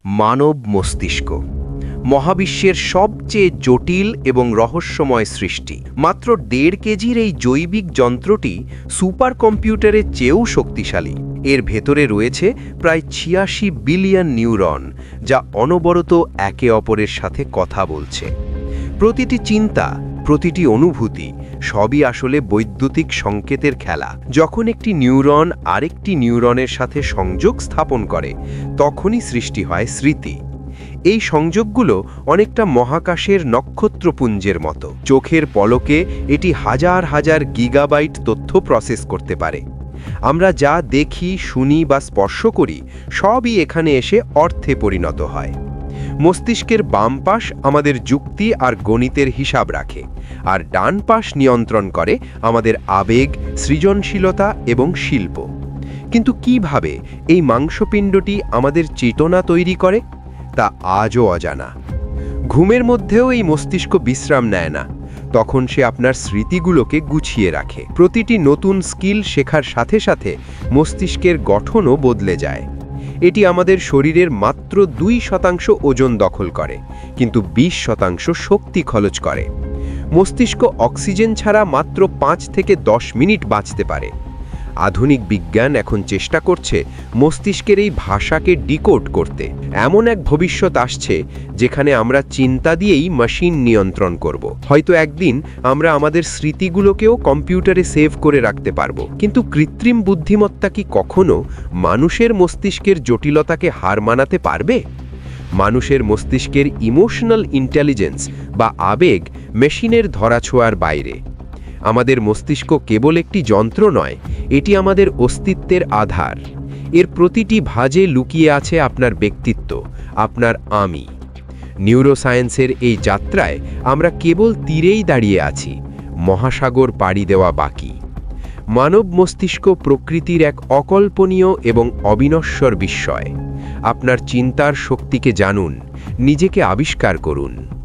মানব মস্তিষ্ক মহাবিশ্বের সবচেয়ে জটিল এবং রহস্যময় সৃষ্টি। মাত্র 1.5 কেজির এই জৈবিক যন্ত্রটি সুপার কম্পিউটারের চেয়েও শক্তিশালী। এর ভেতরে রয়েছে প্রায় 86 বিলিয়ন নিউরন, যা অনবরত একে অপরের সাথে কথা বলছে। প্রতিটি চিন্তা, প্রতিটি অনুভূতি সবই আসলে বৈদ্যুতিক সংকেতের খেলা। যখন একটি নিউরন আরেকটি নিউরনের সাথে সংযোগ স্থাপন করে, তখনই সৃষ্টি হয় স্মৃতি। এই সংযোগগুলো অনেকটা মহাকাশের নক্ষত্রপুঞ্জের মতো। চোখের পলকে এটি হাজার হাজার গিগাবাইট তথ্য প্রসেস করতে পারে। আমরা যা দেখি, শুনি বা স্পর্শ করি, সবই এখানে এসে অর্থে পরিণত হয়। মস্তিষ্কের বাম পাশ আমাদের যুক্তি আর গণিতের হিসাব রাখে, আর ডান পাশ নিয়ন্ত্রণ করে আমাদের আবেগ, সৃজনশীলতা এবং শিল্প। কিন্তু কিভাবে এই মাংসপিণ্ডটি আমাদের চেতনা তৈরি করে, তা আজও অজানা। ঘুমের মধ্যেও এই মস্তিষ্ক বিশ্রাম নেয় না। তখন সে আপনার স্মৃতিগুলোকে গুছিয়ে রাখে। প্রতিটি নতুন স্কিল শেখার সাথে সাথে মস্তিষ্কের গঠনও বদলে যায়। এটি আমাদের শরীরের মাত্র 2% ওজন দখল করে, কিন্তু 20% শক্তি খরচ করে। মস্তিষ্ক অক্সিজেন ছাড়া মাত্র 5 থেকে 10 মিনিট বাঁচতে পারে। আধুনিক বিজ্ঞান এখন চেষ্টা করছে মস্তিষ্কের এই ভাষাকে ডিকোড করতে। এমন এক ভবিষ্যৎ আসছে যেখানে আমরা চিন্তা দিয়েই মেশিন নিয়ন্ত্রণ করব। হয়তো একদিন আমরা আমাদের স্মৃতিগুলোকেও কম্পিউটারে সেভ করে রাখতে পারবো। কিন্তু কৃত্রিম বুদ্ধিমত্তা কি কখনো মানুষের মস্তিষ্কের জটিলতাকে হার মানাতে পারবে? মানুষের মস্তিষ্কের ইমোশনাল ইন্টেলিজেন্স বা আবেগ মেশিনের ধরাছোঁয়ার বাইরে। আমাদের মস্তিষ্ক কেবল একটি যন্ত্র নয়, এটি আমাদের অস্তিত্বের আধার। এর প্রতিটি ভাঁজে লুকিয়ে আছে আপনার ব্যক্তিত্ব, আপনার আমি। নিউরোসায়েন্সের এই যাত্রায় আমরা কেবল তীরেই দাঁড়িয়ে আছি, মহাসাগর পাড়ি দেওয়া বাকি। মানব মস্তিষ্ক প্রকৃতির এক অকল্পনীয় এবং অবিনশ্বর বিস্ময়। আপনার চিন্তার শক্তিকে জানুন, নিজেকে আবিষ্কার করুন।